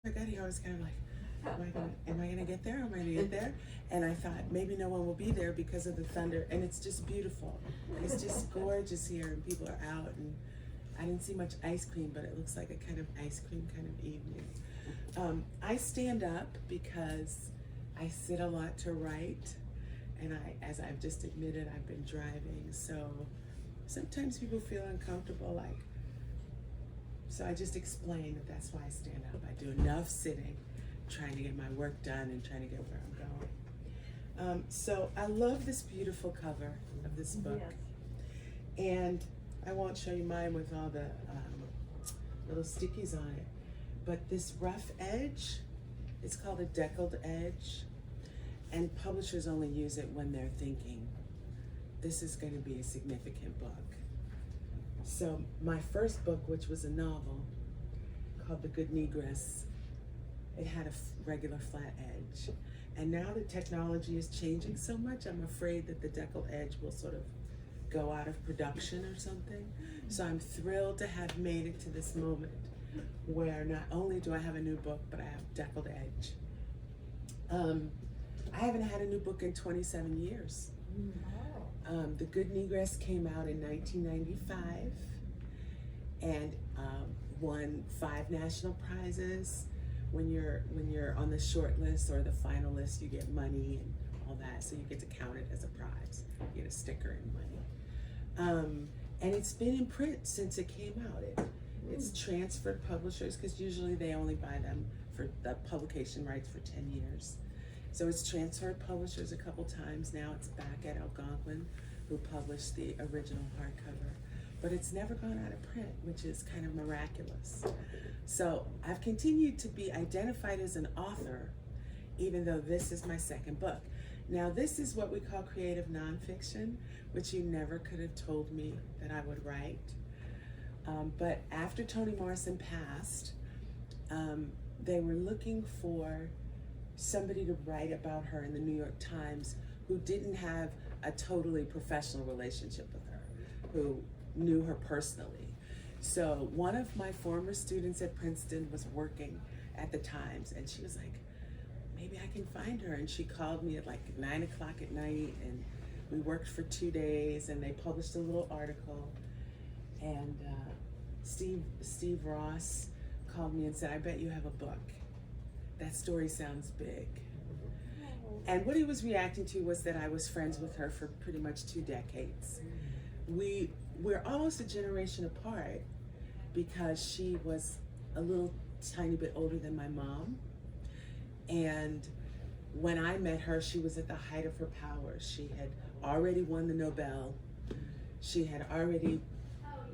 I got here, I was kind of like, am I gonna get there? Am I gonna get there? And I thought maybe no one will be there because of the thunder, and it's just beautiful. It's just gorgeous here, and people are out, and I didn't see much ice cream, but it looks like a kind of ice cream kind of evening. I stand up because I sit a lot to write, and as I've just admitted, I've been driving, so sometimes people feel uncomfortable, so I just explain that that's why I stand up. I do enough sitting, trying to get my work done and trying to get where I'm going. So I love this beautiful cover of this book. Yes. And I won't show you mine with all the little stickies on it, but this rough edge, it's called a deckled edge, and publishers only use it when they're thinking, this is going to be a significant book. So my first book, which was a novel called The Good Negress, it had a regular flat edge. And now the technology is changing so much, I'm afraid that the deckled edge will sort of go out of production or something. So I'm thrilled to have made it to this moment where not only do I have a new book, but I have deckled edge. I haven't had a new book in 27 years. The Good Negress came out in 1995 and won 5 national prizes. When you're on the short list or the final list, you get money and all that, so you get to count it as a prize. You get a sticker and money. And it's been in print since it came out. It's transferred publishers, because usually they only buy them for the publication rights for 10 years. So it's transferred publishers a couple times. Now it's back at Algonquin, who published the original hardcover. But it's never gone out of print, which is kind of miraculous. So I've continued to be identified as an author, even though this is my second book. Now this is what we call creative nonfiction, which you never could have told me that I would write. But after Toni Morrison passed, they were looking for somebody to write about her in the New York Times who didn't have a totally professional relationship with her, who knew her personally. So one of my former students at Princeton was working at the Times, and she was like, maybe I can find her. And she called me at like 9 o'clock at night, and we worked for 2 days, and they published a little article. And Steve Ross called me and said, I bet you have a book. That story sounds big. And what he was reacting to was that I was friends with her for pretty much 2 decades. We're almost a generation apart because she was a little tiny bit older than my mom. And when I met her, she was at the height of her powers. She had already won the Nobel. She had already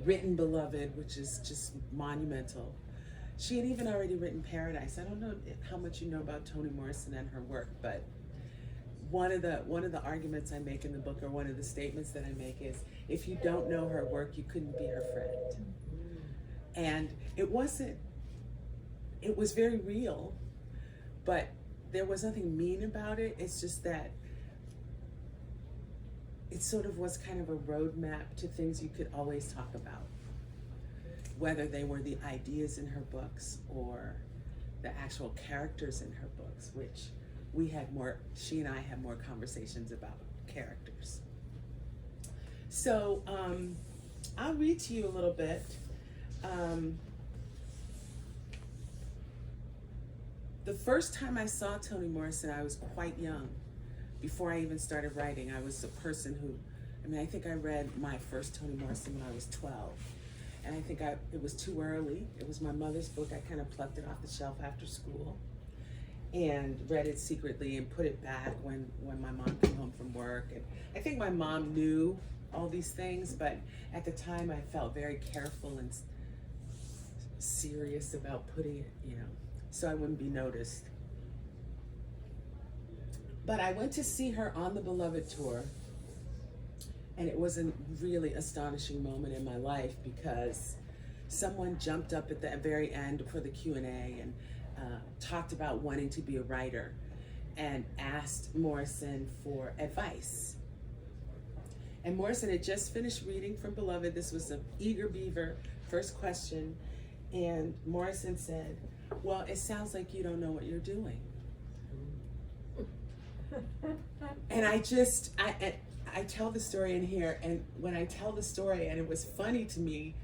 written Beloved, which is just monumental. She had even already written Paradise. I don't know how much you know about Toni Morrison and her work, but one of the arguments I make in the book, or one of the statements that I make, is if you don't know her work, you couldn't be her friend. And it was very real, but there was nothing mean about it. It's just that it sort of was kind of a roadmap to things you could always talk about, whether they were the ideas in her books or the actual characters in her books, which she and I had more conversations about characters. So I'll read to you a little bit. The first time I saw Toni Morrison, I was quite young. Before I even started writing, I was a person who, I think I read my first Toni Morrison when I was 12. And I think it was too early. It was my mother's book. I kind of plucked it off the shelf after school and read it secretly and put it back when my mom came home from work. And I think my mom knew all these things, but at the time I felt very careful and serious about putting it, so I wouldn't be noticed. But I went to see her on the Beloved tour, and it was a really astonishing moment in my life because someone jumped up at the very end for the Q&A and talked about wanting to be a writer and asked Morrison for advice. And Morrison had just finished reading from Beloved. This was an eager beaver first question. And Morrison said, well, it sounds like you don't know what you're doing. And I tell the story in here, and when I tell the story, and it was funny to me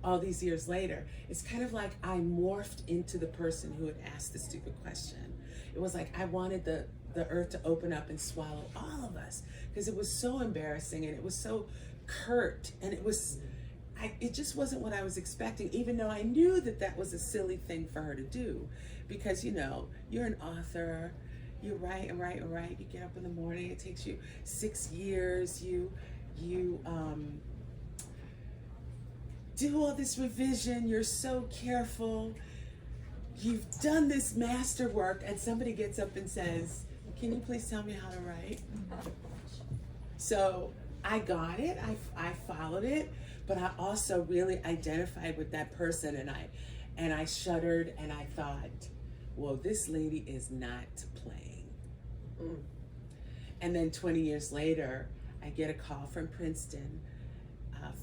all these years later, it's kind of like I morphed into the person who had asked the stupid question. It was like I wanted the earth to open up and swallow all of us, because it was so embarrassing and it was so curt, and it just wasn't what I was expecting, even though I knew that was a silly thing for her to do, because you're an author, you write and write and write, you get up in the morning, it takes you 6 years, you do all this revision, you're so careful, you've done this masterwork, and somebody gets up and says, can you please tell me how to write? So I got it, I followed it, but I also really identified with that person, and I shuddered, and I thought, well, this lady is not playing. And then 20 years later, I get a call from Princeton,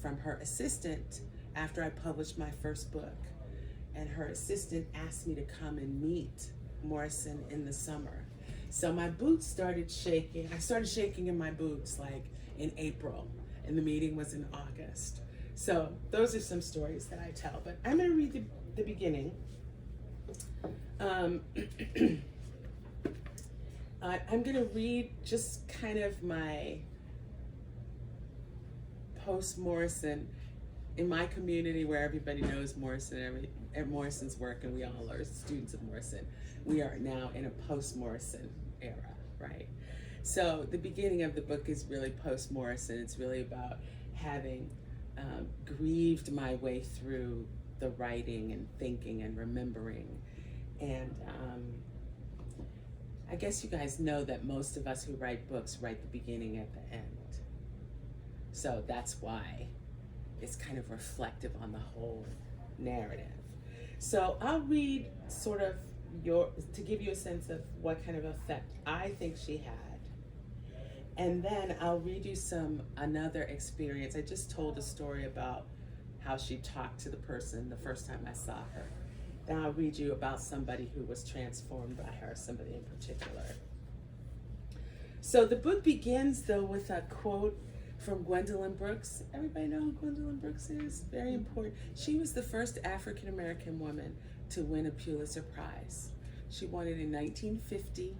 from her assistant, after I published my first book. And her assistant asked me to come and meet Morrison in the summer. So my boots started shaking. I started shaking in my boots like in April, and the meeting was in August. So those are some stories that I tell, but I'm gonna read the beginning. I'm gonna read just kind of my post-Morrison in my community, where everybody knows Morrison and Morrison's work, and we all are students of Morrison. We are now in a post-Morrison era, right? So the beginning of the book is really post-Morrison. It's really about having grieved my way through the writing and thinking and remembering. And I guess you guys know that most of us who write books write the beginning at the end. So that's why it's kind of reflective on the whole narrative. So I'll read sort of to give you a sense of what kind of effect I think she had. And then I'll read you another experience. I just told a story about how she talked to the person the first time I saw her. Then I'll read you about somebody who was transformed by her, somebody in particular. So the book begins, though, with a quote from Gwendolyn Brooks. Everybody know who Gwendolyn Brooks is? Very important. She was the first African-American woman to win a Pulitzer Prize. She won it in 1950.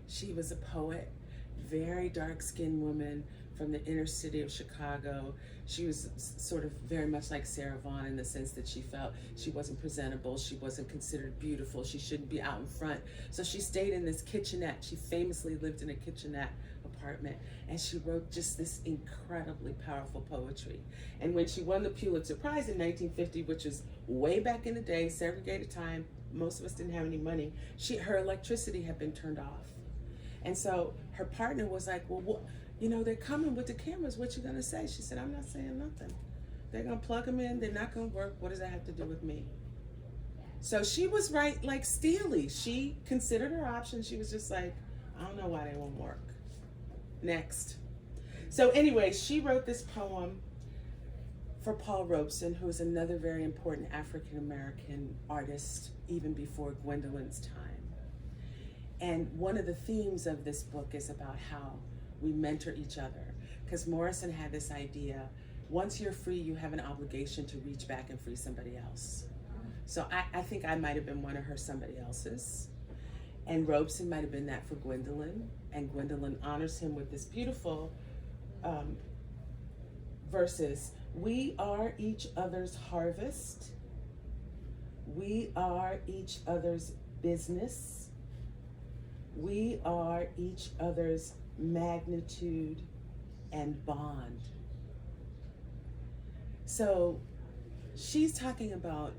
She was a poet, very dark-skinned woman from the inner city of Chicago. She was sort of very much like Sarah Vaughan in the sense that she felt she wasn't presentable, she wasn't considered beautiful, she shouldn't be out in front. So she stayed in this kitchenette. She famously lived in a kitchenette apartment, and she wrote just this incredibly powerful poetry. And when she won the Pulitzer Prize in 1950, which was way back in the day, segregated time, most of us didn't have any money, her electricity had been turned off. And so her partner was like, well, what, they're coming with the cameras, what you gonna say? She said, I'm not saying nothing. They're gonna plug them in, they're not gonna work, what does that have to do with me? So she was right, like Steely. She considered her options. She was just like, I don't know why they won't work. Next. So anyway, she wrote this poem for Paul Robeson, who is another very important African-American artist, even before Gwendolyn's time. And one of the themes of this book is about how we mentor each other. Because Morrison had this idea, once you're free, you have an obligation to reach back and free somebody else. So I think I might have been one of her somebody else's. And Robeson might have been that for Gwendolyn. And Gwendolyn honors him with this beautiful verses. We are each other's harvest. We are each other's business. We are each other's magnitude and bond. So she's talking about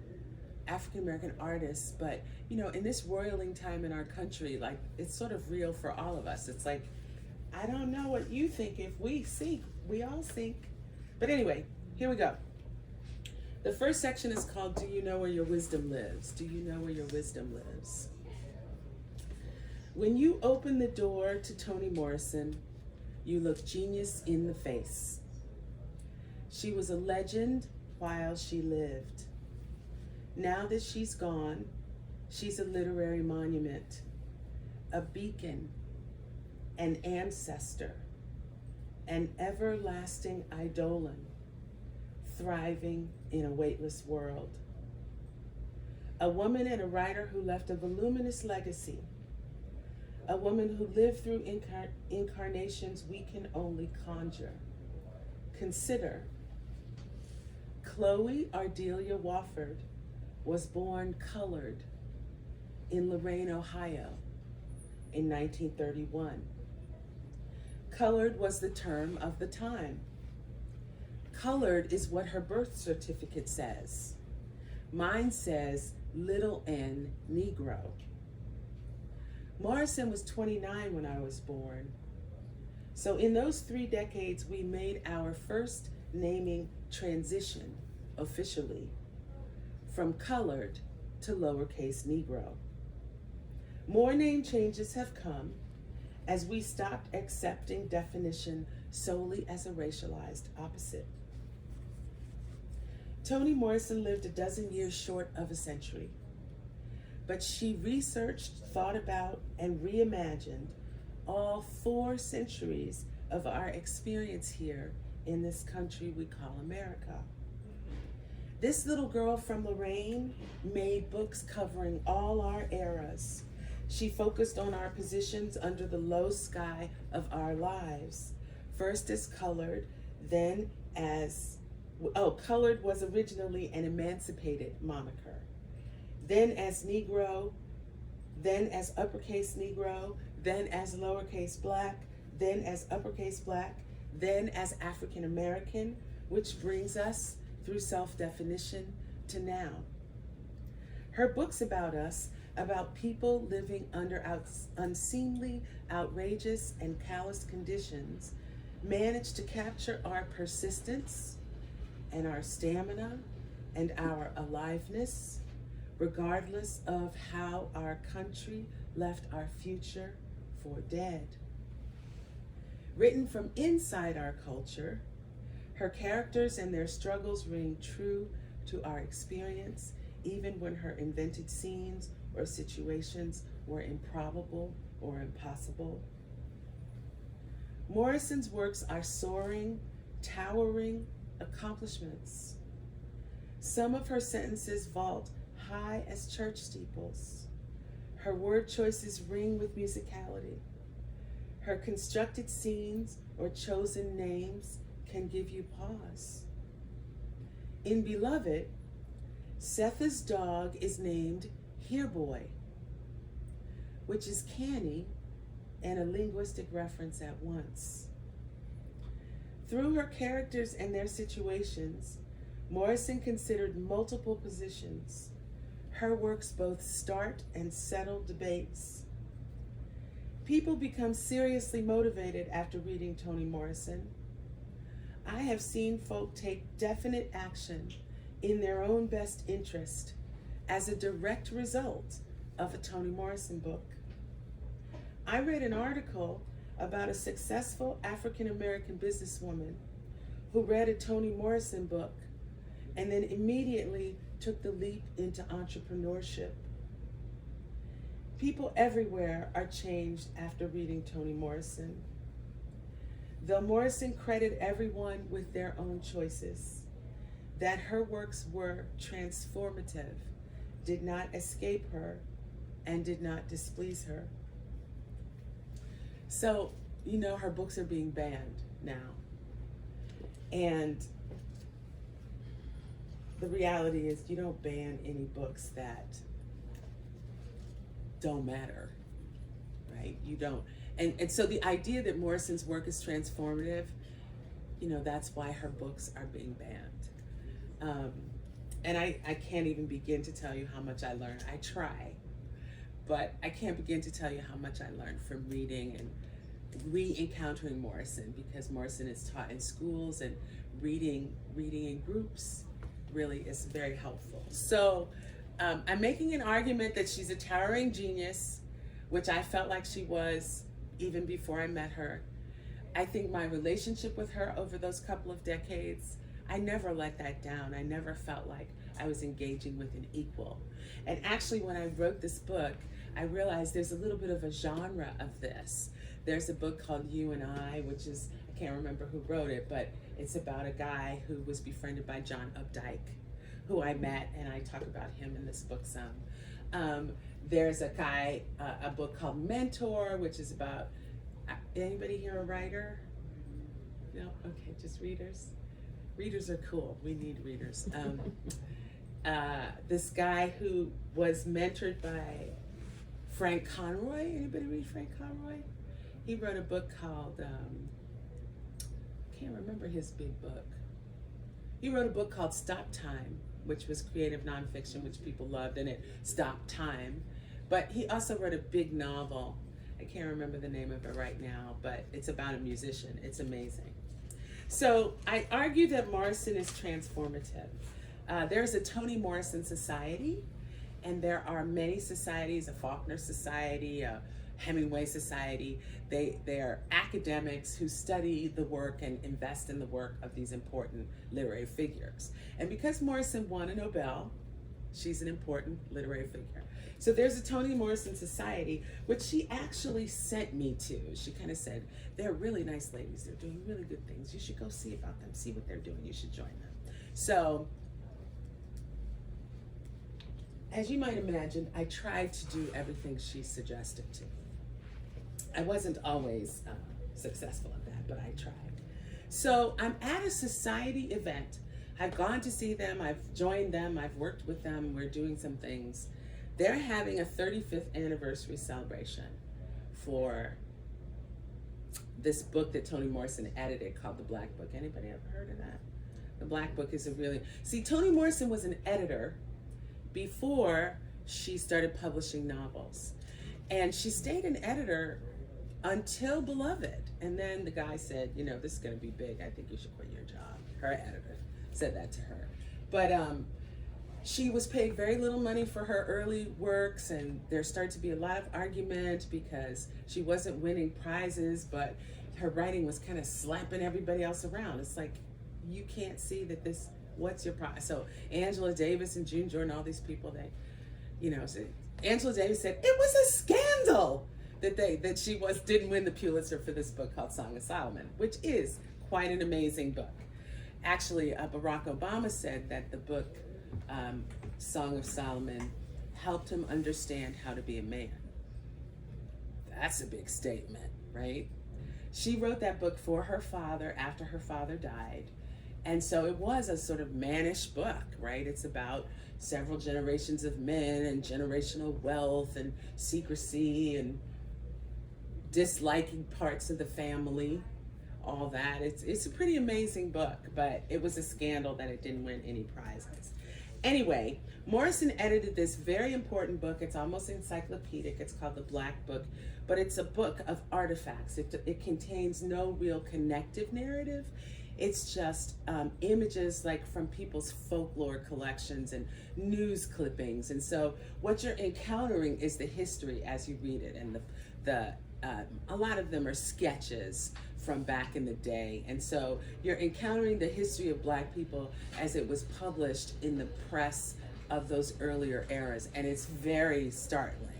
African-American artists, but in this roiling time in our country, like, it's sort of real for all of us. It's like, I don't know what you think. If we sink, we all sink. But anyway, here we go. The first section is called, Do You Know Where Your Wisdom Lives? Do you know where your wisdom lives? When you open the door to Toni Morrison, you look genius in the face. She was a legend while she lived. Now that she's gone, she's a literary monument, a beacon, an ancestor, an everlasting eidolon, thriving in a weightless world. A woman and a writer who left a voluminous legacy. A woman who lived through incarnations we can only conjure. Consider, Chloe A Wofford was born colored in Lorain, Ohio in 1931. Colored was the term of the time. Colored is what her birth certificate says. Mine says little n Negro. Morrison was 29 when I was born. So in those 3 decades, we made our first naming transition officially from colored to lowercase Negro. More name changes have come as we stopped accepting definition solely as a racialized opposite. Toni Morrison lived a dozen years short of a century, but she researched, thought about, and reimagined all 4 centuries of our experience here in this country we call America. This little girl from Lorain made books covering all our eras. She focused on our positions under the low sky of our lives, first as colored, then as, colored was originally an emancipated moniker, then as Negro, then as uppercase Negro, then as lowercase black, then as uppercase black, then as African American, which brings us through self-definition to now. Her books about us, about people living under unseemly, outrageous, and callous conditions, managed to capture our persistence and our stamina and our aliveness, regardless of how our country left our future for dead. Written from inside our culture, her characters and their struggles ring true to our experience, even when her invented scenes or situations were improbable or impossible. Morrison's works are soaring, towering accomplishments. Some of her sentences vault high as church steeples. Her word choices ring with musicality. Her constructed scenes or chosen names can give you pause. In Beloved, Setha's dog is named Here Boy, which is canny and a linguistic reference at once. Through her characters and their situations, Morrison considered multiple positions. Her works both start and settle debates. People become seriously motivated after reading Toni Morrison. I have seen folk take definite action in their own best interest as a direct result of a Toni Morrison book. I read an article about a successful African-American businesswoman who read a Toni Morrison book and then immediately took the leap into entrepreneurship. People everywhere are changed after reading Toni Morrison. Though Morrison credited everyone with their own choices, that her works were transformative, did not escape her, and did not displease her. So, you know, her books are being banned now. And the reality is you don't ban any books that don't matter, right? You don't. And so the idea that Morrison's work is transformative, you know, that's why her books are being banned. And I can't even begin to tell you how much I learned. I try, but I can't begin to tell you how much I learned from reading and re-encountering Morrison, because Morrison is taught in schools, and reading in groups really is very helpful. So I'm making an argument that she's a towering genius, which I felt like she was even before I met her. I think my relationship with her over those couple of decades, I never let that down. I never felt like I was engaging with an equal. And actually, when I wrote this book, I realized there's a little bit of a genre of this. There's a book called You and I, which is, I can't remember who wrote it, but it's about a guy who was befriended by John Updike, who I met, and I talk about him in this book some. There's a book called Mentor, which is about, anybody here a writer? No? Okay, just readers. Readers are cool. We need readers. This guy who was mentored by Frank Conroy. Anybody read Frank Conroy? He wrote a book called, can't remember his big book. He wrote a book called Stop Time, which was creative nonfiction, which people loved, and it stopped time. But he also wrote a big novel. I can't remember the name of it right now, but it's about a musician. It's amazing. So I argue that Morrison is transformative. There's a Toni Morrison Society, and there are many societies, a Faulkner Society, a Hemingway Society. They're academics who study the work and invest in the work of these important literary figures. And because Morrison won a Nobel, she's an important literary figure. So there's a Toni Morrison Society, which she actually sent me to. She kind of said, they're really nice ladies. They're doing really good things. You should go see about them, see what they're doing. You should join them. So, as you might imagine, I tried to do everything she suggested to. I wasn't always successful at that, but I tried. So I'm at a society event. I've gone to see them, I've joined them, I've worked with them, we're doing some things. They're having a 35th anniversary celebration for this book that Toni Morrison edited called The Black Book. Anybody ever heard of that? The Black Book is a really, see, Toni Morrison was an editor before she started publishing novels. And she stayed an editor until Beloved. And then the guy said, you know, this is gonna be big, I think you should quit your job. Her editor said that to her. But she was paid very little money for her early works, and there started to be a lot of argument because she wasn't winning prizes, but her writing was kind of slapping everybody else around. It's like, you can't see that this, what's your prize? So Angela Davis and June Jordan, all these people, they, you know, so Angela Davis said, it was a scandal that she didn't win the Pulitzer for this book called Song of Solomon, which is quite an amazing book. Actually, Barack Obama said that the book, Song of Solomon, helped him understand how to be a man. That's a big statement, right? She wrote that book for her father after her father died. And so it was a sort of mannish book, right? It's about several generations of men and generational wealth and secrecy and disliking parts of the family, all that. It's a pretty amazing book, but it was a scandal that it didn't win any prizes. Anyway, Morrison edited this very important book. It's almost encyclopedic. It's called The Black Book, but it's a book of artifacts. It contains no real connective narrative. It's just images like from people's folklore collections and news clippings. And so what you're encountering is the history as you read it. And a lot of them are sketches from back in the day. And so you're encountering the history of Black people as it was published in the press of those earlier eras. And it's very startling.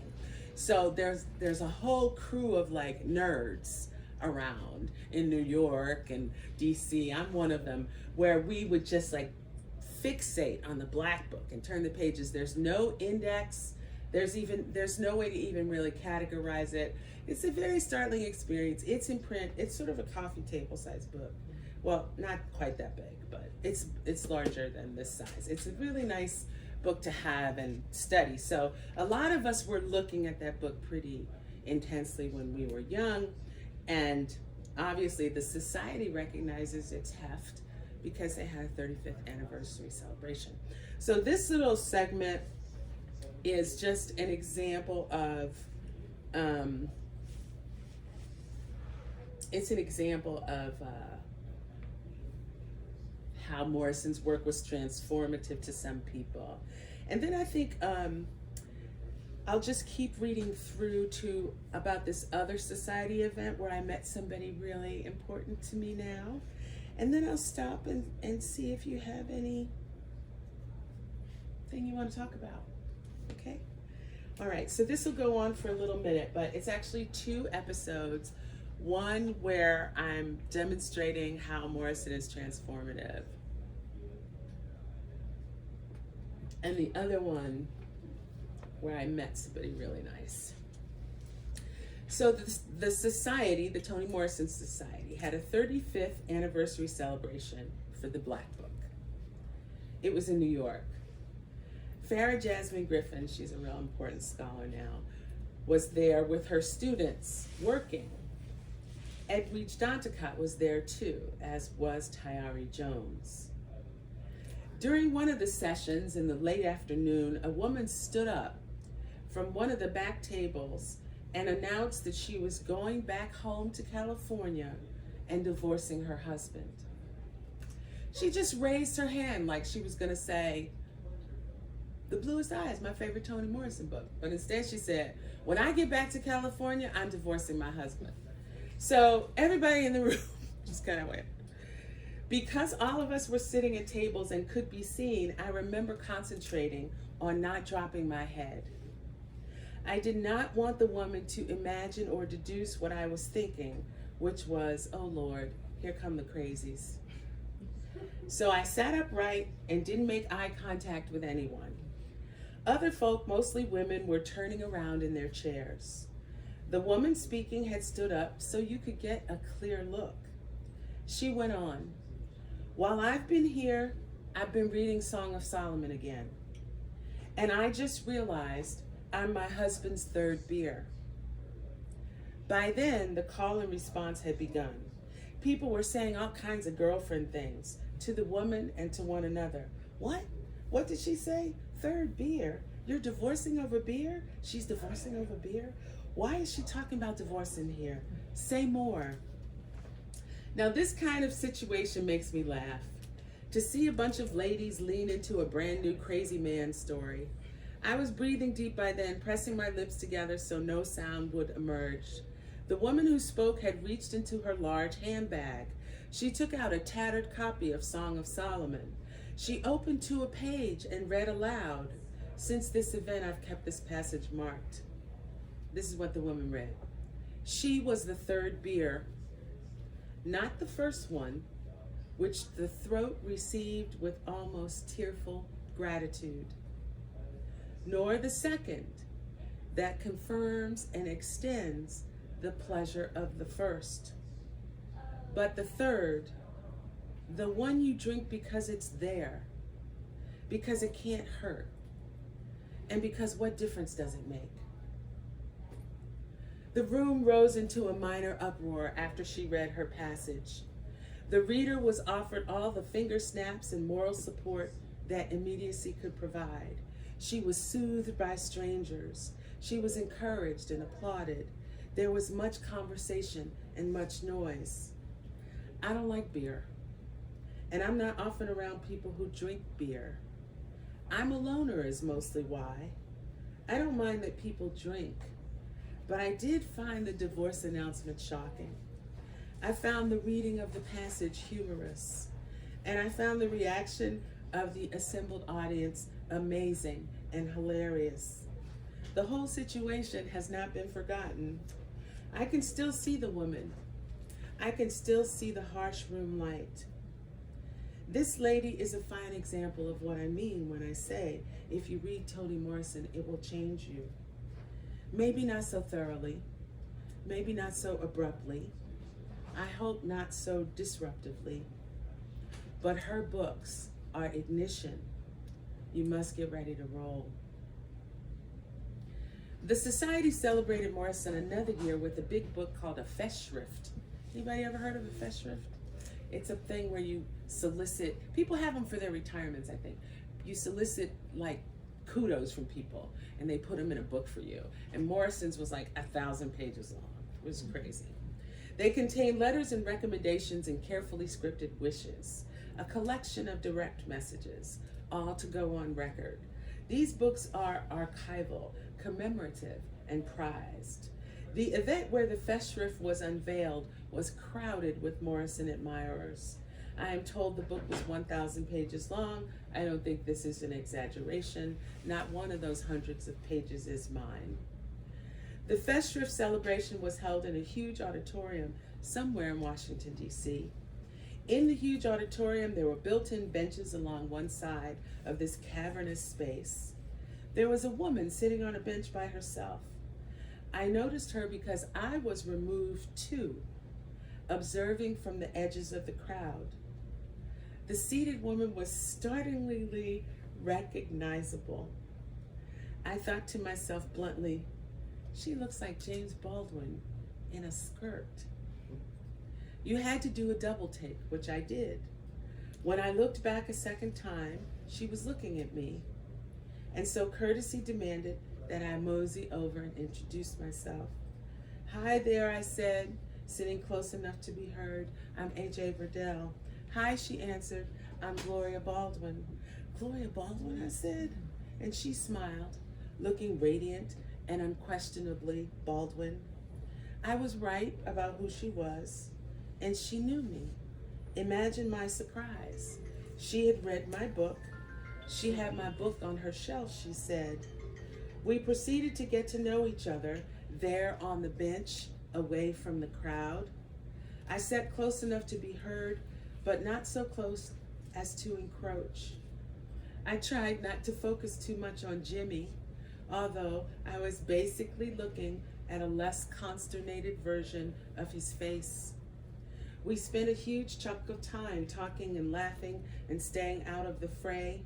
So there's a whole crew of like nerds around in New York and DC. I'm one of them, where we would just like fixate on the Black Book and turn the pages. There's no index. There's no way to even really categorize it. It's a very startling experience. It's in print. It's sort of a coffee table size book. Well, not quite that big, but it's larger than this size. It's a really nice book to have and study. So a lot of us were looking at that book pretty intensely when we were young. And obviously the society recognizes its heft because they had a 35th anniversary celebration. So this little segment is just an example of, how Morrison's work was transformative to some people. And then I think I'll just keep reading through to about this other society event where I met somebody really important to me now. And then I'll stop and see if you have any thing you want to talk about? Okay. All right, so this will go on for a little minute, but it's actually 2 episodes. One where I'm demonstrating how Morrison is transformative, and the other one where I met somebody really nice. So the society, the Toni Morrison Society, had a 35th anniversary celebration for the Black Book. It was in New York. Farah Jasmine Griffin, she's a real important scholar now, was there with her students working. Edwidge Danticat was there too, as was Tayari Jones. During one of the sessions in the late afternoon, a woman stood up from one of the back tables and announced that she was going back home to California and divorcing her husband. She just raised her hand like she was gonna say, "The Bluest Eye is my favorite Toni Morrison book." But instead she said, "When I get back to California, I'm divorcing my husband." So everybody in the room just kind of went. Because all of us were sitting at tables and could be seen, I remember concentrating on not dropping my head. I did not want the woman to imagine or deduce what I was thinking, which was, "Oh Lord, here come the crazies." So I sat upright and didn't make eye contact with anyone. Other folk, mostly women, were turning around in their chairs. The woman speaking had stood up so you could get a clear look. She went on, "While I've been here, I've been reading Song of Solomon again. And I just realized I'm my husband's 3rd beer." By then, the call and response had begun. People were saying all kinds of girlfriend things to the woman and to one another. What? What did she say? 3rd beer? You're divorcing over beer? She's divorcing over beer? Why is she talking about divorce in here? Say more. Now, this kind of situation makes me laugh. To see a bunch of ladies lean into a brand new crazy man story. I was breathing deep by then, pressing my lips together so no sound would emerge. The woman who spoke had reached into her large handbag. She took out a tattered copy of Song of Solomon. She opened to a page and read aloud. Since this event, I've kept this passage marked. This is what the woman read. She was the 3rd beer, not the first one, which the throat received with almost tearful gratitude, nor the second that confirms and extends the pleasure of the first, but the 3rd, the one you drink because it's there, because it can't hurt, and because what difference does it make? The room rose into a minor uproar after she read her passage. The reader was offered all the finger snaps and moral support that immediacy could provide. She was soothed by strangers. She was encouraged and applauded. There was much conversation and much noise. I don't like beer, and I'm not often around people who drink beer. I'm a loner is mostly why. I don't mind that people drink, but I did find the divorce announcement shocking. I found the reading of the passage humorous, and I found the reaction of the assembled audience amazing and hilarious. The whole situation has not been forgotten. I can still see the woman. I can still see the harsh room light. This lady is a fine example of what I mean when I say, if you read Toni Morrison, it will change you. Maybe not so thoroughly, maybe not so abruptly, I hope not so disruptively, but her books are ignition. You must get ready to roll. The Society celebrated Morrison another year with a big book called a Festschrift. Anybody ever heard of a Festschrift? It's a thing where you solicit, people have them for their retirements, I think. You solicit like kudos from people and they put them in a book for you. And Morrison's was like 1,000 pages long. It was crazy. They contain letters and recommendations and carefully scripted wishes, a collection of direct messages, all to go on record. These books are archival, commemorative, and prized. The event where the Festschrift was unveiled was crowded with Morrison admirers. I am told the book was 1,000 pages long. I don't think this is an exaggeration. Not one of those hundreds of pages is mine. The Festschrift celebration was held in a huge auditorium somewhere in Washington, D.C. In the huge auditorium, there were built-in benches along one side of this cavernous space. There was a woman sitting on a bench by herself. I noticed her because I was removed too, observing from the edges of the crowd. The seated woman was startlingly recognizable. I thought to myself bluntly, she looks like James Baldwin in a skirt. You had to do a double take, which I did. When I looked back a second time, she was looking at me. And so courtesy demanded that I mosey over and introduce myself. Hi there, I said, sitting close enough to be heard. I'm A.J. Verdelle. Hi, she answered. I'm Gloria Baldwin. Gloria Baldwin, I said. And she smiled, looking radiant and unquestionably Baldwin. I was right about who she was, and she knew me. Imagine my surprise. She had read my book. She had my book on her shelf, she said. We proceeded to get to know each other there on the bench, away from the crowd. I sat close enough to be heard, but not so close as to encroach. I tried not to focus too much on Jimmy, although I was basically looking at a less consternated version of his face. We spent a huge chunk of time talking and laughing and staying out of the fray.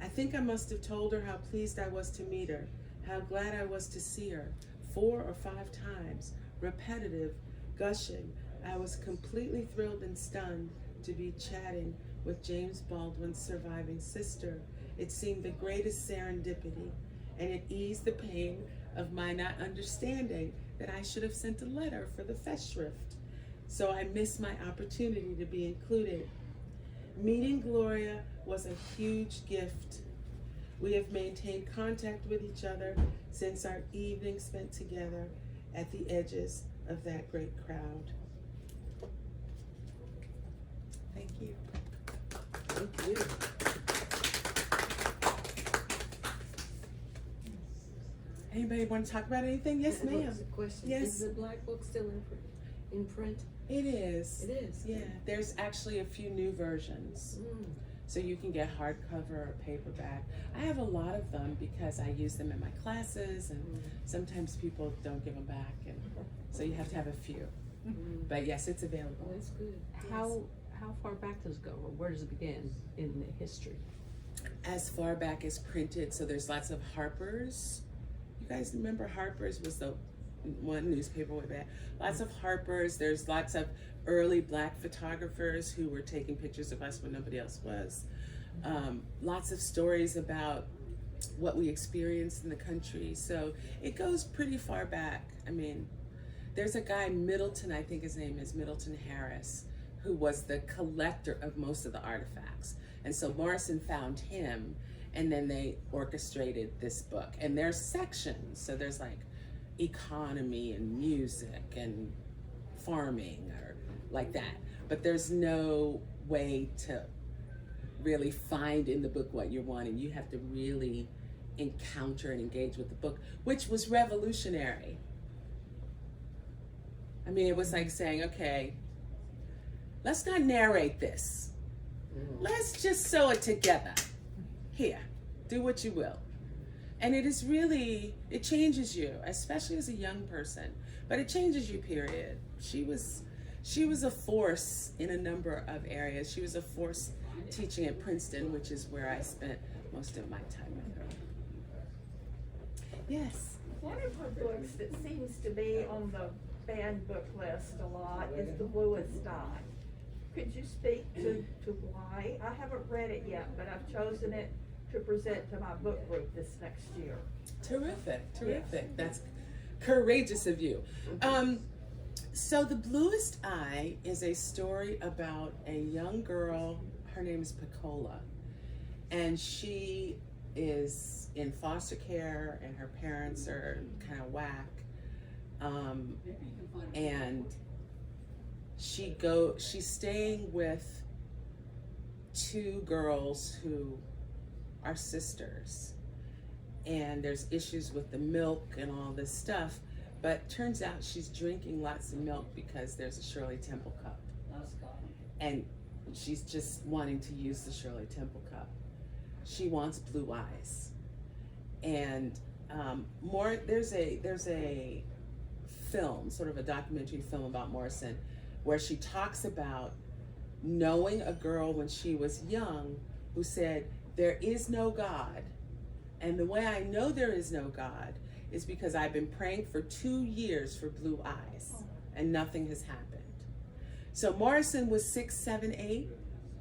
I think I must have told her how pleased I was to meet her, how glad I was to see her, 4 or 5 times, repetitive, gushing. I was completely thrilled and stunned to be chatting with James Baldwin's surviving sister. It seemed the greatest serendipity, and it eased the pain of my not understanding that I should have sent a letter for the Festschrift. So I missed my opportunity to be included. Meeting Gloria was a huge gift. We have maintained contact with each other since our evening spent together at the edges of that great crowd. Thank you. Thank you. Anybody want to talk about anything? Yes, ma'am. Question. Yes. Is the black book still in print? It is. It is. Yeah, there's actually a few new versions. So you can get hardcover or paperback. I have a lot of them because I use them in my classes, and sometimes people don't give them back, and so you have to have a few. But yes, it's available. That's good. How far back does it go, or where does it begin in the history? As far back as printed, so there's lots of Harper's. You guys remember Harper's was the one newspaper way back. Lots of Harper's. There's lots of early black photographers who were taking pictures of us when nobody else was. Lots of stories about what we experienced in the country. So it goes pretty far back. I mean, there's a guy, Middleton, I think his name is Middleton Harris, who was the collector of most of the artifacts. And so Morrison found him, and then they orchestrated this book. And there's sections, so there's like economy and music and farming or like that. But there's no way to really find in the book what you're wanting. You have to really encounter and engage with the book, which was revolutionary. I mean, it was like saying, okay, let's not narrate this. Let's just sew it together. Here, do what you will. And it is really, it changes you, especially as a young person, but it changes you, period. She was a force in a number of areas. She was a force teaching at Princeton, which is where I spent most of my time with her. Yes? One of her books that seems to be on the banned book list a lot is The Bluest Eye. Could you speak to why? I haven't read it yet, but I've chosen it to present to my book group this next year. Terrific, terrific. Yes. That's courageous of you. So The Bluest Eye is a story about a young girl. Her name is Pecola, and she is in foster care, and her parents are kind of whack. And she's staying with two girls who are sisters, and there's issues with the milk and all this stuff, but turns out she's drinking lots of milk because there's a Shirley Temple cup, and she's just wanting to use the Shirley Temple cup. She wants blue eyes. And there's a film, sort of a documentary film about Morrison, where she talks about knowing a girl when she was young who said, "There is no God. And the way I know there is no God is because I've been praying for 2 years for blue eyes, and nothing has happened." So Morrison was 6, 7, 8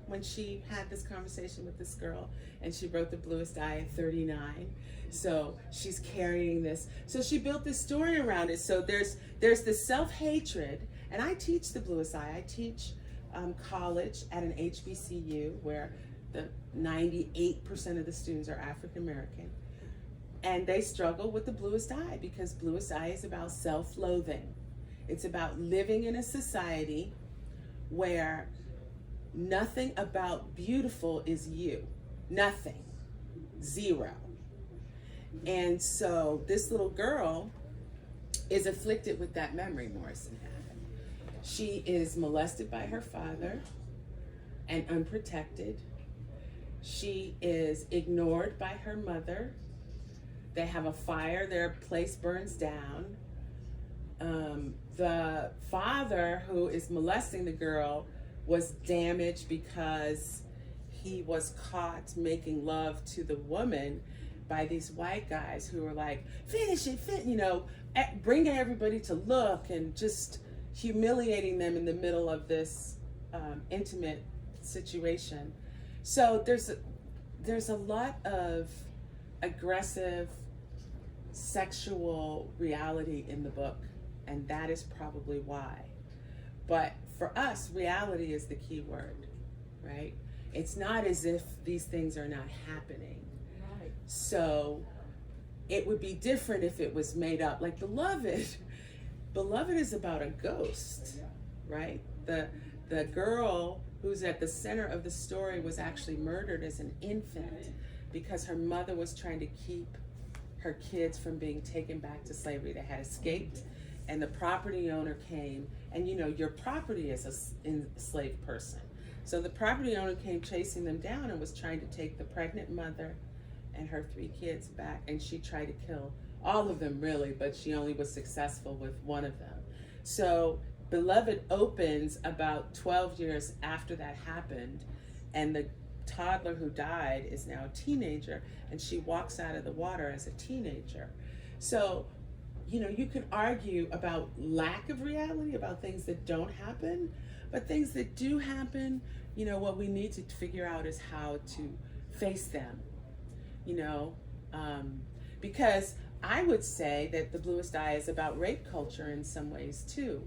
when she had this conversation with this girl, and she wrote The Bluest Eye at 39. So she's carrying this. So she built this story around it. So there's this self-hatred, and I teach The Bluest Eye. I teach college at an HBCU where the 98% of the students are African American, and they struggle with the bluest eye because bluest eye is about self-loathing. It's about living in a society where nothing about beautiful is you. Nothing. Zero. And so this little girl is afflicted with that memory Morrison had. She is molested by her father and unprotected. She is ignored by her mother. They have a fire, their place burns down. The father who is molesting the girl was damaged because he was caught making love to the woman by these white guys who were like, finish it, bringing everybody to look and just humiliating them in the middle of this intimate situation. So there's a lot of aggressive sexual reality in the book, and that is probably why. But for us, reality is the key word, right? It's not as if these things are not happening. Right. So it would be different if it was made up. Like Beloved is about a ghost, right? The girl who's at the center of the story was actually murdered as an infant because her mother was trying to keep her kids from being taken back to slavery. They had escaped, and the property owner came, and your property is an enslaved person. So the property owner came chasing them down and was trying to take the pregnant mother and her 3 kids back, and she tried to kill all of them really, but she only was successful with one of them. So Beloved opens about 12 years after that happened, and the toddler who died is now a teenager, and she walks out of the water as a teenager. So, you can argue about lack of reality, about things that don't happen, but things that do happen, what we need to figure out is how to face them, because I would say that The Bluest Eye is about rape culture in some ways too.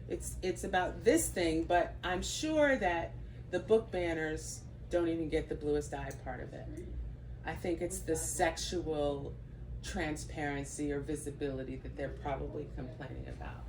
It's about this thing, but I'm sure that the book banners don't even get the bluest eye part of it. I think it's the sexual transparency or visibility that they're probably complaining about.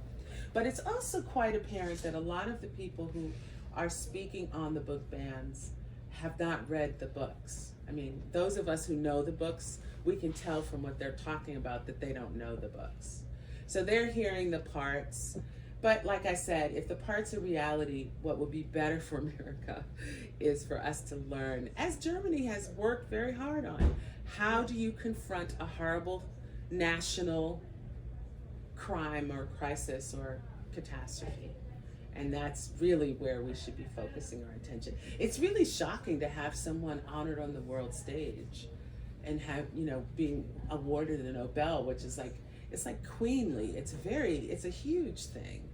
But it's also quite apparent that a lot of the people who are speaking on the book bans have not read the books. I mean, those of us who know the books, we can tell from what they're talking about that they don't know the books. So they're hearing the parts. But like I said, if the parts are reality, what would be better for America is for us to learn, as Germany has worked very hard on, how do you confront a horrible national crime or crisis or catastrophe? And that's really where we should be focusing our attention. It's really shocking to have someone honored on the world stage and have, being awarded a Nobel, which is like, it's like queenly. It's a huge thing.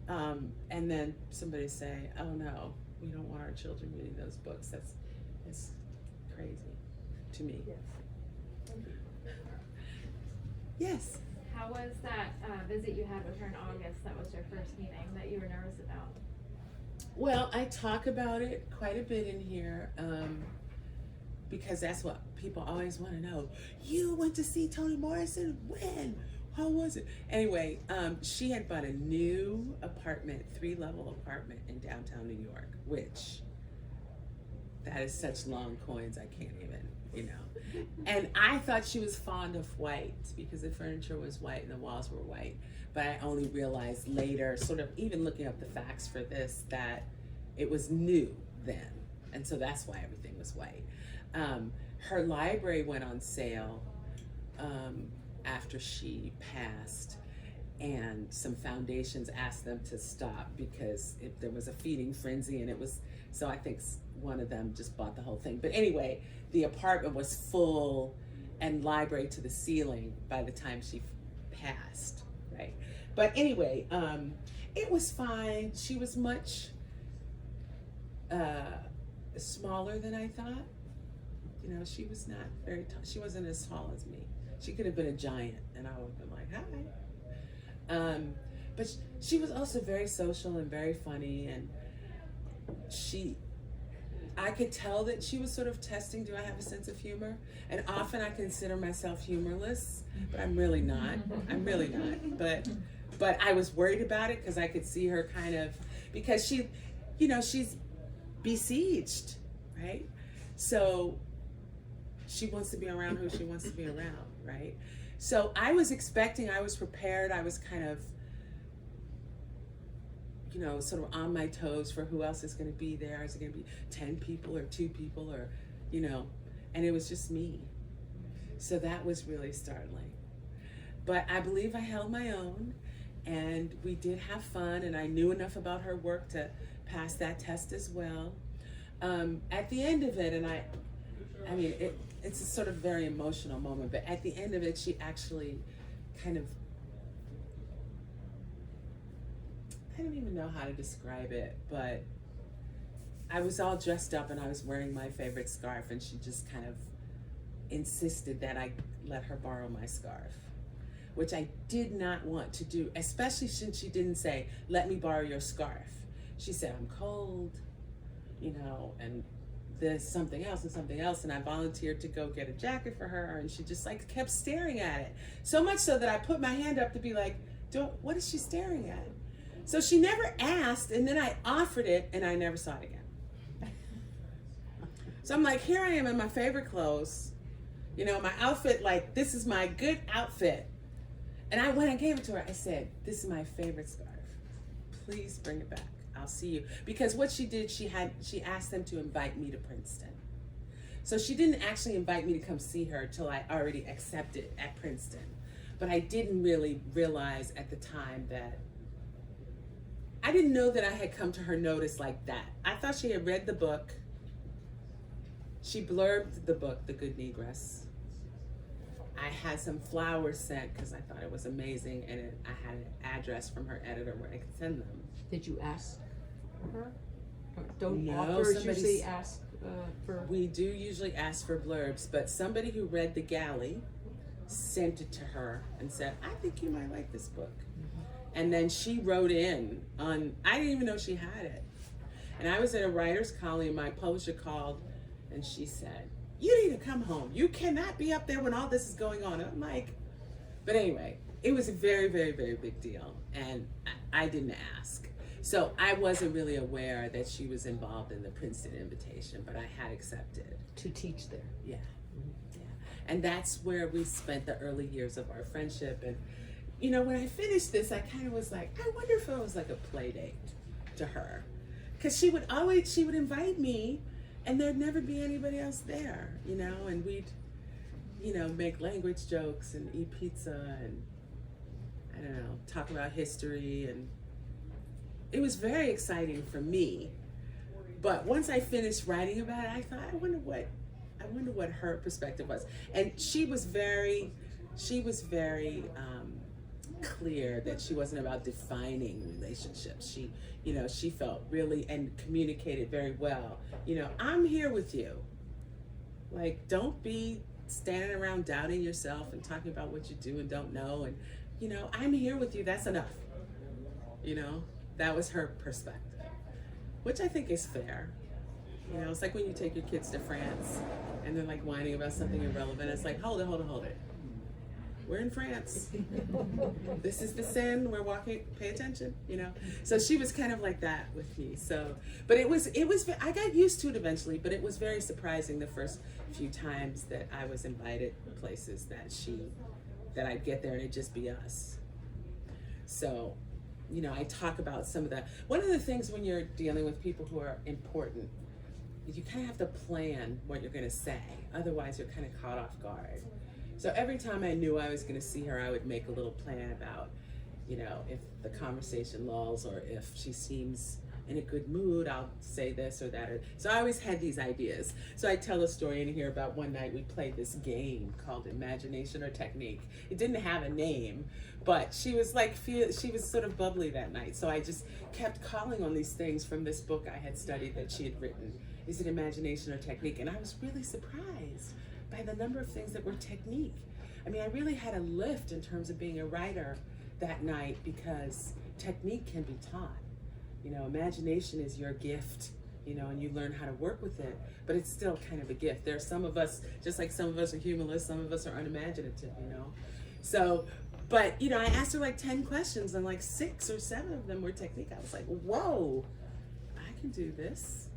And then somebody say, oh no, we don't want our children reading those books. It's crazy to me. Yes. Yes. How was that visit you had with her in August? That was your first meeting that you were nervous about. Well, I talk about it quite a bit in here because that's what people always want to know. You went to see Toni Morrison? When? How was it? Anyway, she had bought a new apartment, 3-level apartment in downtown New York, which that is such long coins, I can't even, you know. And I thought she was fond of white because the furniture was white and the walls were white. But I only realized later, sort of even looking up the facts for this, that it was new then. And so that's why everything was white. Her library went on sale after she passed, and some foundations asked them to stop because there was a feeding frenzy, and it was, so I think one of them just bought the whole thing. But anyway, the apartment was full and library to the ceiling by the time she passed, right? But anyway, it was fine. She was much smaller than I thought. You know, she was not very tall. She wasn't as tall as me. She could have been a giant, and I would have been like, hi. But she was also very social and very funny, and I could tell that she was sort of testing, do I have a sense of humor? And often I consider myself humorless, but I'm really not. I'm really not. But I was worried about it because I could see her kind of, because she, you know, she's besieged, right? So she wants to be around who she wants to be around, right? So I was prepared, I was kind of, you know, sort of on my toes for who else is going to be there. Is it going to be 10 people or 2 people or, you know, and it was just me. So that was really startling. But I believe I held my own, and we did have fun, and I knew enough about her work to pass that test as well. At the end of it, and I mean, it's a sort of very emotional moment, but at the end of it, she actually kind of, I don't even know how to describe it, but I was all dressed up and I was wearing my favorite scarf, and she just kind of insisted that I let her borrow my scarf, which I did not want to do, especially since she didn't say, let me borrow your scarf. She said, I'm cold, you know, and there's something else and something else, and I volunteered to go get a jacket for her, and she just like kept staring at it. So much so that I put my hand up to be like, what is she staring at? So she never asked, and then I offered it, and I never saw it again. So I'm like, here I am in my favorite clothes, you know, my outfit, like, this is my good outfit. And when I gave it to her, I said, this is my favorite scarf. Please bring it back. I'll see you. Because what she did, she asked them to invite me to Princeton. So she didn't actually invite me to come see her till I already accepted at Princeton. But I didn't really realize at the time that, I didn't know that I had come to her notice like that. I thought she had read the book. She blurbed the book, The Good Negress. I had some flowers sent because I thought it was amazing, and I had an address from her editor where I could send them. Did you ask her? Or don't No, authors usually ask for? We do usually ask for blurbs, but somebody who read The Galley sent it to her and said, I think you might like this book. And then she wrote in on, I didn't even know she had it. And I was at a writer's colony, my publisher called, and she said, you need to come home. You cannot be up there when all this is going on. And I'm like, but anyway, it was a very, very, very big deal. And I didn't ask. So I wasn't really aware that she was involved in the Princeton invitation, but I had accepted. To teach there. Yeah, yeah. And that's where we spent the early years of our friendship. And, you know, when I finished this, I kind of was like, I wonder if it was like a play date to her. Because she would invite me, and there'd never be anybody else there, you know, and we'd, you know, make language jokes and eat pizza and, I don't know, talk about history. And it was very exciting for me. But once I finished writing about it, I thought, I wonder what her perspective was. And she was very clear that she wasn't about defining relationships. She, you know, she felt really, and communicated very well, you know, I'm here with you. Like, don't be standing around doubting yourself and talking about what you do and don't know. And, you know, I'm here with you. That's enough. You know, that was her perspective, which I think is fair. You know, it's like when you take your kids to France and they're like whining about something irrelevant. It's like, hold it. we're in France. This is the Seine, we're walking, pay attention, you know? So she was kind of like that with me, so. But it was, I got used to it eventually, but it was very surprising the first few times that I was invited places that I'd get there and it'd just be us. So, you know, I talk about some of that. One of the things when you're dealing with people who are important, you kind of have to plan what you're gonna say, otherwise you're kind of caught off guard. So every time I knew I was gonna see her, I would make a little plan about, you know, if the conversation lulls or if she seems in a good mood, I'll say this or that. So I always had these ideas. So I tell a story in here about one night we played this game called Imagination or Technique. It didn't have a name, but she was like, she was sort of bubbly that night. So I just kept calling on these things from this book I had studied that she had written. Is it imagination or technique? And I was really surprised by the number of things that were technique. I mean, I really had a lift in terms of being a writer that night because technique can be taught. You know, imagination is your gift, you know, and you learn how to work with it, but it's still kind of a gift. There are some of us, just like some of us are humorless, some of us are unimaginative, you know? So, but, you know, I asked her like 10 questions and like 6 or 7 of them were technique. I was like, whoa, I can do this.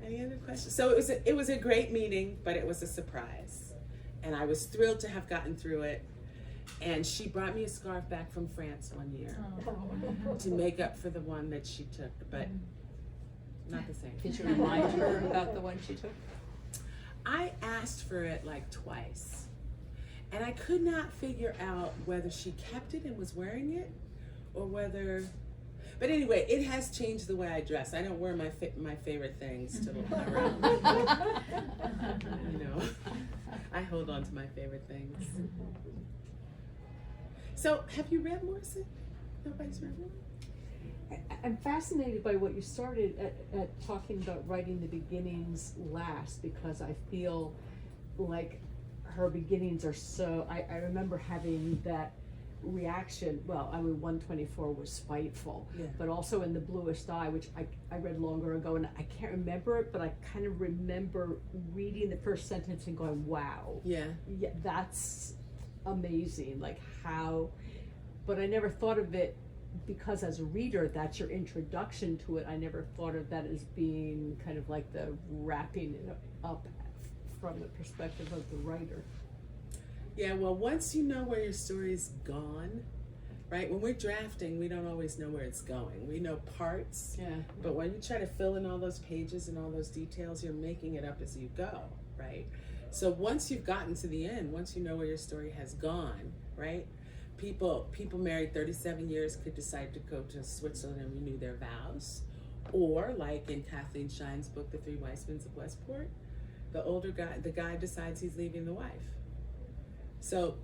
Any other questions? So it was a great meeting, but it was a surprise. And I was thrilled to have gotten through it. And she brought me a scarf back from France one year to make up for the one that she took, but not the same. Did you remind her about the one she took? I asked for it like twice. And I could not figure out whether she kept it and was wearing it or whether. But anyway, it has changed the way I dress. I don't wear my favorite things to around. You know, I hold on to my favorite things. So, have you read Morrison? Nobody's read one? I'm fascinated by what you started at talking about writing the beginnings last, because I feel like her beginnings are so, I remember having that reaction. Well, I mean, 124 was spiteful, Yeah. but also in The Bluest Eye, which I read longer ago, and I can't remember it, but I kind of remember reading the first sentence and going, wow. Yeah. Yeah, that's amazing, like how, but I never thought of it, because as a reader, that's your introduction to it. I never thought of that as being kind of like the wrapping it up from the perspective of the writer. Yeah, well, once you know where your story's gone, right? When we're drafting, we don't always know where it's going. We know parts, Yeah. but when you try to fill in all those pages and all those details, you're making it up as you go, right? So once you've gotten to the end, once you know where your story has gone, right? People married 37 years could decide to go to Switzerland and renew their vows. Or like in Kathleen Shine's book, The Three Wise Men of Westport, the guy decides he's leaving the wife. So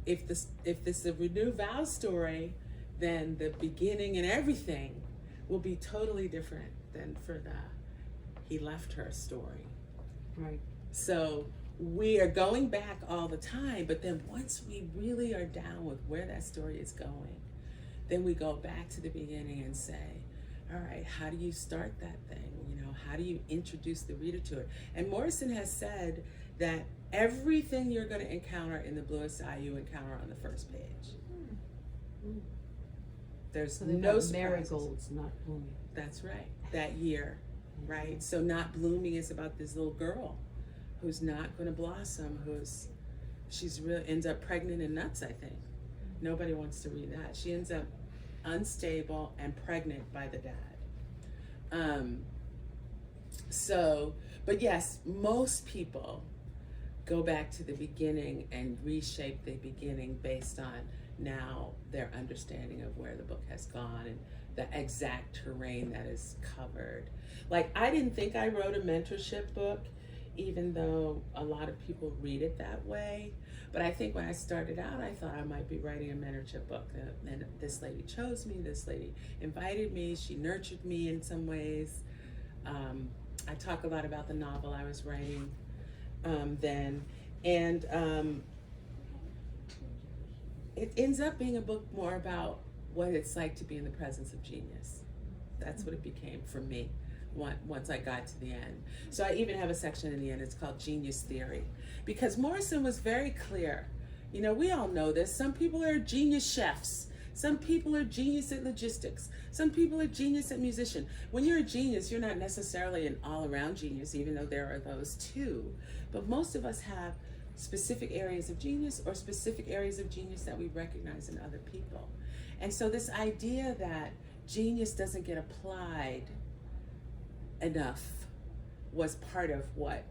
if this is a renew vows story, then the beginning and everything will be totally different than for the he left her story. Right. So we are going back all the time, but then once we really are down with where that story is going, then we go back to the beginning and say, all right, how do you start that thing? You know, how do you introduce the reader to it? And Morrison has said that everything you're going to encounter in The Bluest Eye, you encounter on the first page. There's So they've no got surprises. marigolds not blooming. That's right, that year, right? So not blooming is about this little girl who's not going to blossom, ends up pregnant and nuts, I think. Nobody wants to read that. She ends up unstable and pregnant by the dad. But yes, most people go back to the beginning and reshape the beginning based on now their understanding of where the book has gone and the exact terrain that is covered. Like, I didn't think I wrote a mentorship book, even though a lot of people read it that way. But I think when I started out, I thought I might be writing a mentorship book. And this lady chose me, this lady invited me, she nurtured me in some ways. I talk a lot about the novel I was writing then. And it ends up being a book more about what it's like to be in the presence of genius. That's what it became for me. once I got to the end. So I even have a section in the end, it's called Genius Theory. Because Morrison was very clear. You know, we all know this. Some people are genius chefs. Some people are genius at logistics. Some people are genius at musician. When you're a genius, you're not necessarily an all-around genius, even though there are those too. But most of us have specific areas of genius or specific areas of genius that we recognize in other people. And so this idea that genius doesn't get applied enough was part of what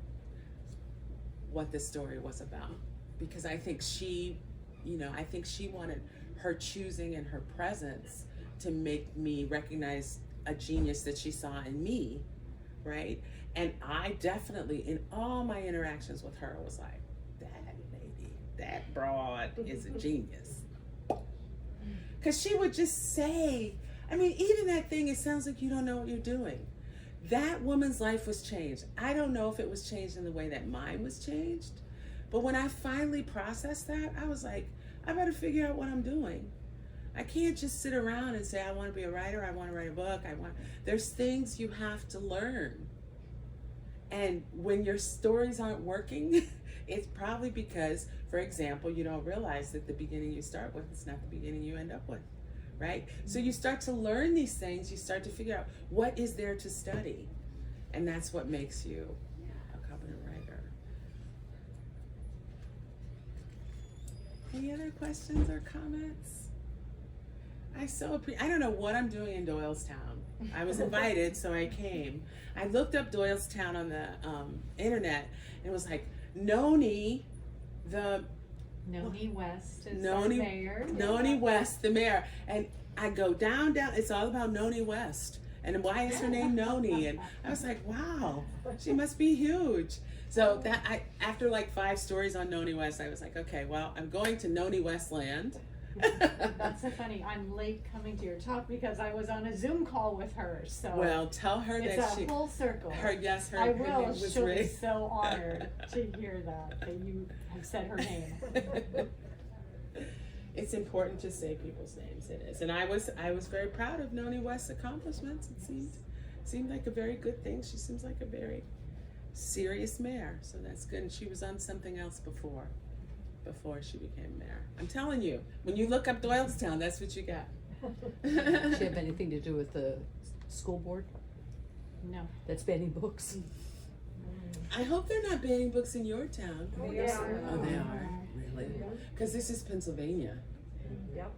the story was about. Because I think she wanted her choosing and her presence to make me recognize a genius that she saw in me, right? And I definitely, in all my interactions with her, was like, that lady, that broad is a genius. Because she would just say, I mean, even that thing, it sounds like you don't know what you're doing. That woman's life was changed. I don't know if it was changed in the way that mine was changed, but when I finally processed that, I was like, I better figure out what I'm doing. I can't just sit around and say, I want to be a writer, I want to write a book, there's things you have to learn. And when your stories aren't working, it's probably because, for example, you don't realize that the beginning you start with is not the beginning you end up with, right? So you start to learn these things, you start to figure out what is there to study. And that's what makes you a competent writer. Any other questions or comments? I don't know what I'm doing in Doylestown. I was invited, so I came. I looked up Doylestown on the internet, and it was like Noni West is Noni, our mayor. Noni West, the mayor. And I go down, it's all about Noni West. And why is her name Noni? And I was like, wow, she must be huge. So after like 5 stories on Noni West, I was like, okay, well, I'm going to Noni West land. That's so funny. I'm late coming to your talk because I was on a Zoom call with her. So Well, tell her it's that a full circle. her I name will. was She'll be Ray. so honored to hear that you have said her name. It's important to say people's names. It is, and I was very proud of Noni West's accomplishments. It seemed like a very good thing. She seems like a very serious mayor, so that's good. And she was on something else before she became mayor. I'm telling you, when you look up Doylestown, that's what you got. Does she have anything to do with the school board No. that's banning books? I hope they're not banning books in your town. Oh, they are. Oh, they are, really? Because this is Pennsylvania. Yep.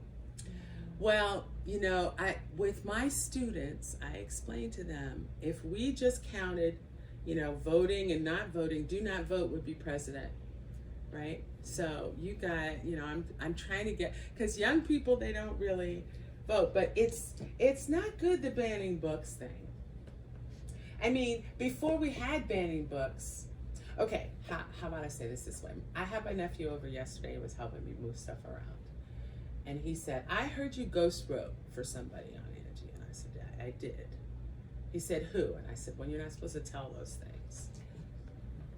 Well, you know, with my students, I explain to them, if we just counted, you know, voting and not voting, do not vote would be president, right? So you got, you know, I'm trying to get, because young people, they don't really vote, but it's not good, the banning books thing. I mean, before we had banning books, okay, how about I say this way? I had my nephew over yesterday, he was helping me move stuff around. And he said, I heard you ghost wrote for somebody on Energy. And I said, yeah, I did. He said, who? And I said, well, you're not supposed to tell those things.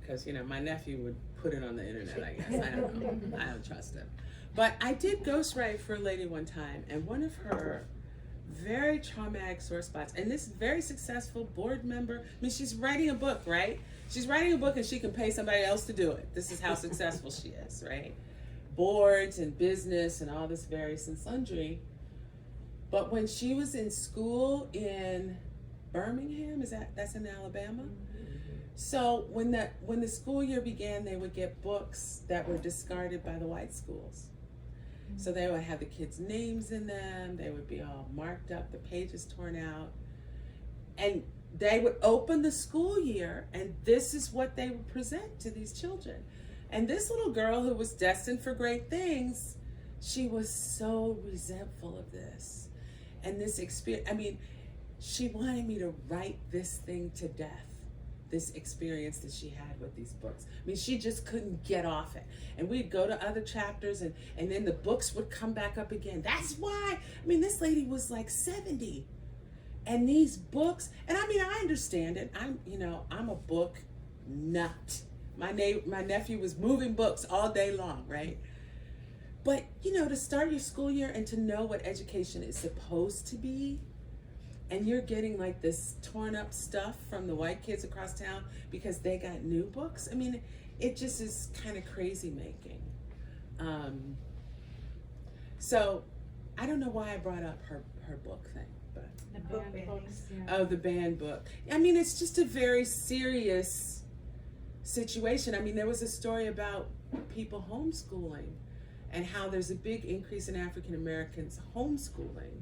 Because, you know, my nephew would put it on the internet, I guess. I don't know. I don't trust him. But I did ghostwrite for a lady one time, and one of her very traumatic sore spots, and this very successful board member, I mean, she's writing a book, right? She's writing a book and she can pay somebody else to do it. This is how successful she is, right? Boards and business and all this various and sundry. But when she was in school in Birmingham, that's in Alabama? So when the school year began, they would get books that were discarded by the white schools. So they would have the kids' names in them, they would be all marked up, the pages torn out. And they would open the school year, and this is what they would present to these children. And this little girl who was destined for great things, she was so resentful of this. And this experience, I mean, she wanted me to write this thing to death, this experience that she had with these books. I mean, she just couldn't get off it. And we'd go to other chapters, and then the books would come back up again. That's why, I mean, this lady was like 70. And these books, and I mean, I understand it. I'm a book nut. My nephew was moving books all day long, right? But, you know, to start your school year and to know what education is supposed to be, and you're getting like this torn up stuff from the white kids across town because they got new books. I mean, it just is kind of crazy making. So I don't know why I brought up her book thing, but The Book banned banning. books, yeah. oh, the banned book. I mean, it's just a very serious situation. I mean, there was a story about people homeschooling and how there's a big increase in African Americans homeschooling.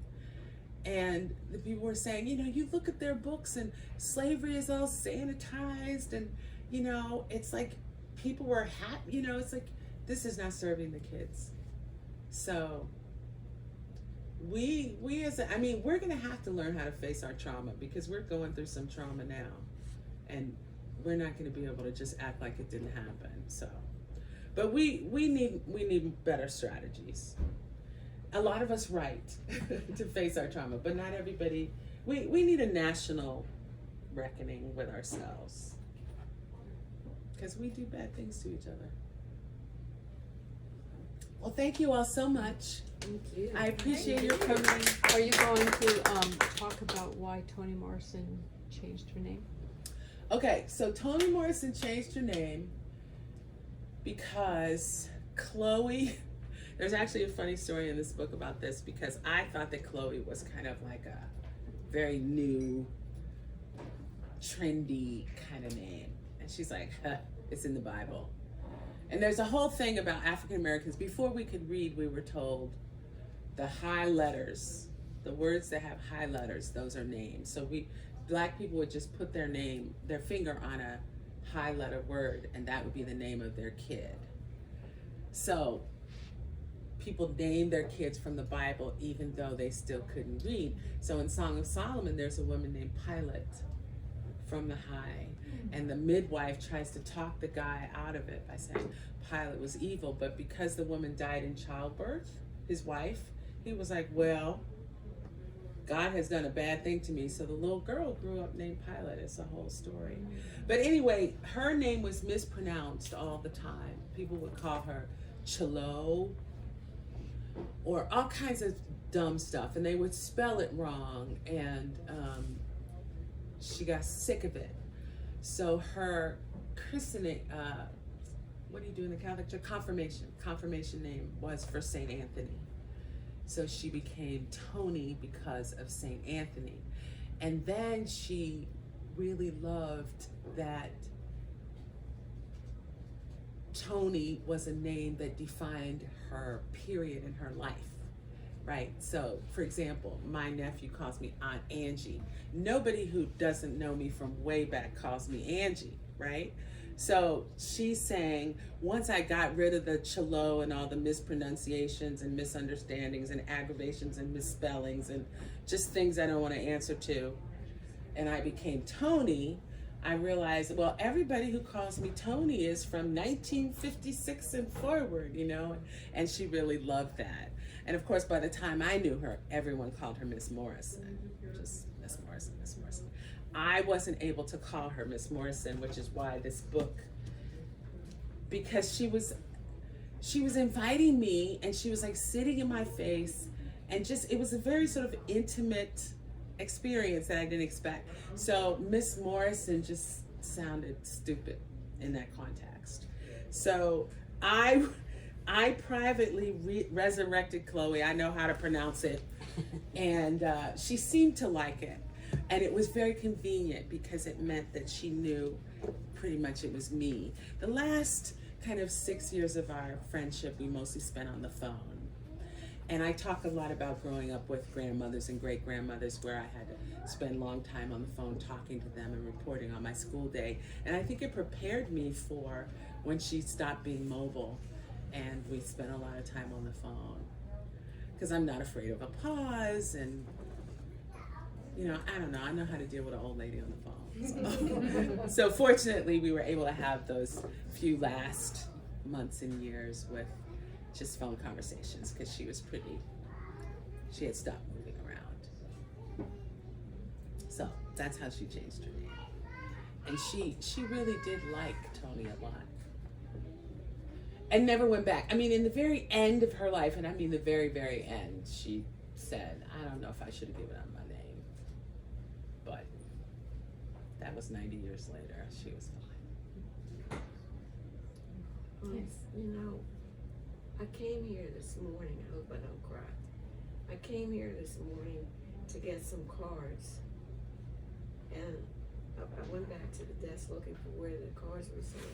And the people were saying, you know, you look at their books and slavery is all sanitized, and, you know, it's like people were happy, you know, it's like, this is not serving the kids. So we I mean, we're gonna have to learn how to face our trauma, because we're going through some trauma now, and we're not gonna be able to just act like it didn't happen. So, but we need better strategies. A lot of us write to face our trauma, but not everybody. We need a national reckoning with ourselves, because we do bad things to each other. Well, thank you all so much. Thank you. I appreciate your coming. Are you going to talk about why Toni Morrison changed her name? Okay, so Toni Morrison changed her name because Chloe, there's actually a funny story in this book about this, because I thought that Chloe was kind of like a very new, trendy kind of name. And she's like, huh, it's in the Bible. And there's a whole thing about African Americans. Before we could read, we were told the high letters, the words that have high letters, those are names. So Black people would just put their name, their finger on a high letter word, and that would be the name of their kid. So people named their kids from the Bible even though they still couldn't read. So in Song of Solomon, there's a woman named Pilate from the high, and the midwife tries to talk the guy out of it by saying Pilate was evil, but because the woman died in childbirth, his wife, he was like, well, God has done a bad thing to me. So the little girl grew up named Pilate. It's a whole story. But anyway, her name was mispronounced all the time. People would call her Chloe or all kinds of dumb stuff, and they would spell it wrong, and she got sick of it. So her christening, what do you do in the Catholic Church? Confirmation name was for St. Anthony. So she became Toni because of St. Anthony. And then she really loved that Toni was a name that defined her period in her life, right? So, for example, my nephew calls me Aunt Angie. Nobody who doesn't know me from way back calls me Angie, right? So she's saying, once I got rid of the Chlo and all the mispronunciations and misunderstandings and aggravations and misspellings and just things I don't want to answer to, and I became Toni, I realized, well, everybody who calls me Toni is from 1956 and forward, you know, and she really loved that. And of course, by the time I knew her, everyone called her Miss Morrison, just Miss Morrison, Miss Morrison. I wasn't able to call her Miss Morrison, which is why this book, because she was inviting me, and she was like sitting in my face, and just, it was a very sort of intimate experience that I didn't expect. So Miss Morrison just sounded stupid in that context. So I privately resurrected Chloe. I know how to pronounce it. And she seemed to like it. And it was very convenient because it meant that she knew pretty much it was me. The last kind of 6 years of our friendship, we mostly spent on the phone. And I talk a lot about growing up with grandmothers and great-grandmothers, where I had to spend a long time on the phone talking to them and reporting on my school day. And I think it prepared me for when she stopped being mobile and we spent a lot of time on the phone. Because I'm not afraid of a pause, and you know, I don't know, I know how to deal with an old lady on the phone. So fortunately, we were able to have those few last months and years with just phone conversations, because she had stopped moving around. So that's how she changed her name. And she really did like Toni a lot. And never went back. I mean, in the very end of her life, and I mean the very, very end, she said, I don't know if I should have given up my name. that was 90 years later. She was fine. You know, I came here this morning, I hope I don't cry. I came here this morning to get some cards. And I went back to the desk looking for where the cards were sold.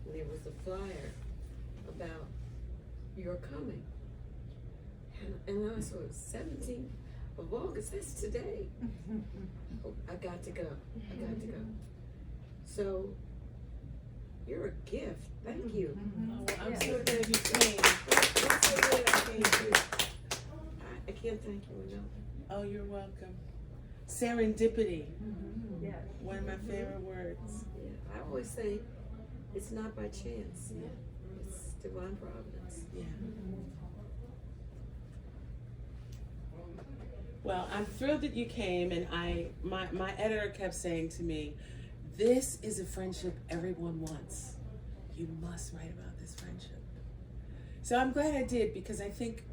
And there was a flyer about your coming. And I saw 17th of August, that's today. Oh, I got to go. So, you're a gift. Thank you. Oh, I'm Yeah. so glad you came. I'm so glad I came too. I can't thank you enough. Oh, you're welcome. Serendipity, Yes. one of my favorite words. Yeah, I always say it's not by chance. Yeah. It's divine providence. Yeah. Well, I'm thrilled that you came, and my editor kept saying to me, this is a friendship everyone wants. You must write about this friendship. So I'm glad I did, because I think,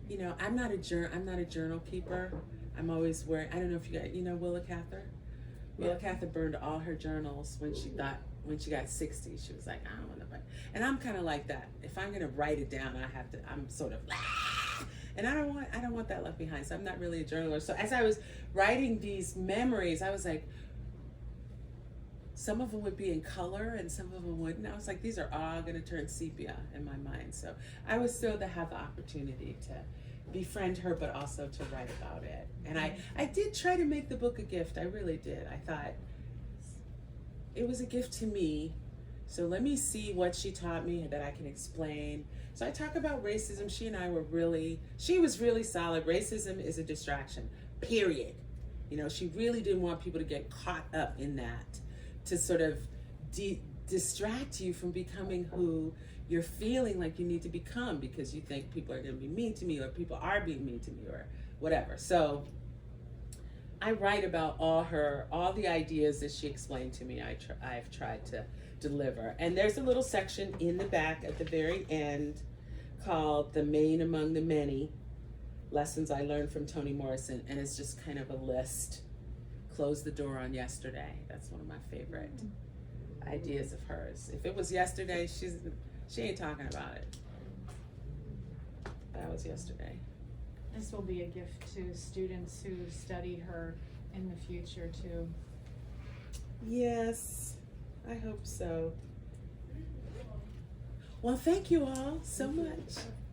you know, I'm not a journal keeper. I'm always worried. I don't know if you got, you know, Willa Cather? Willa Cather burned all her journals when she got 60. She was like, I don't want to write. And I'm kind of like that. If I'm going to write it down, I'm sort of, and I don't want that left behind. So I'm not really a journaler. So as I was writing these memories, I was like, some of them would be in color and some of them wouldn't. I was like, these are all going to turn sepia in my mind. So I was thrilled to have the opportunity to befriend her, but also to write about it. And I did try to make the book a gift. I really did. I thought it was a gift to me. So let me see what she taught me that I can explain. So I talk about racism. She and I she was really solid. Racism is a distraction, period. You know, she really didn't want people to get caught up in that, to sort of distract you from becoming who you're feeling like you need to become, because you think people are going to be mean to me, or people are being mean to me, or whatever. So I write about all the ideas that she explained to me. I've tried to deliver. And there's a little section in the back at the very end called The Main Among the Many, Lessons I Learned from Toni Morrison. And it's just kind of a list. Close the door on yesterday. That's one of my favorite ideas of hers. If it was yesterday, she ain't talking about it. That was yesterday. This will be a gift to students who study her in the future too. Yes, I hope so. Well, thank you all so much.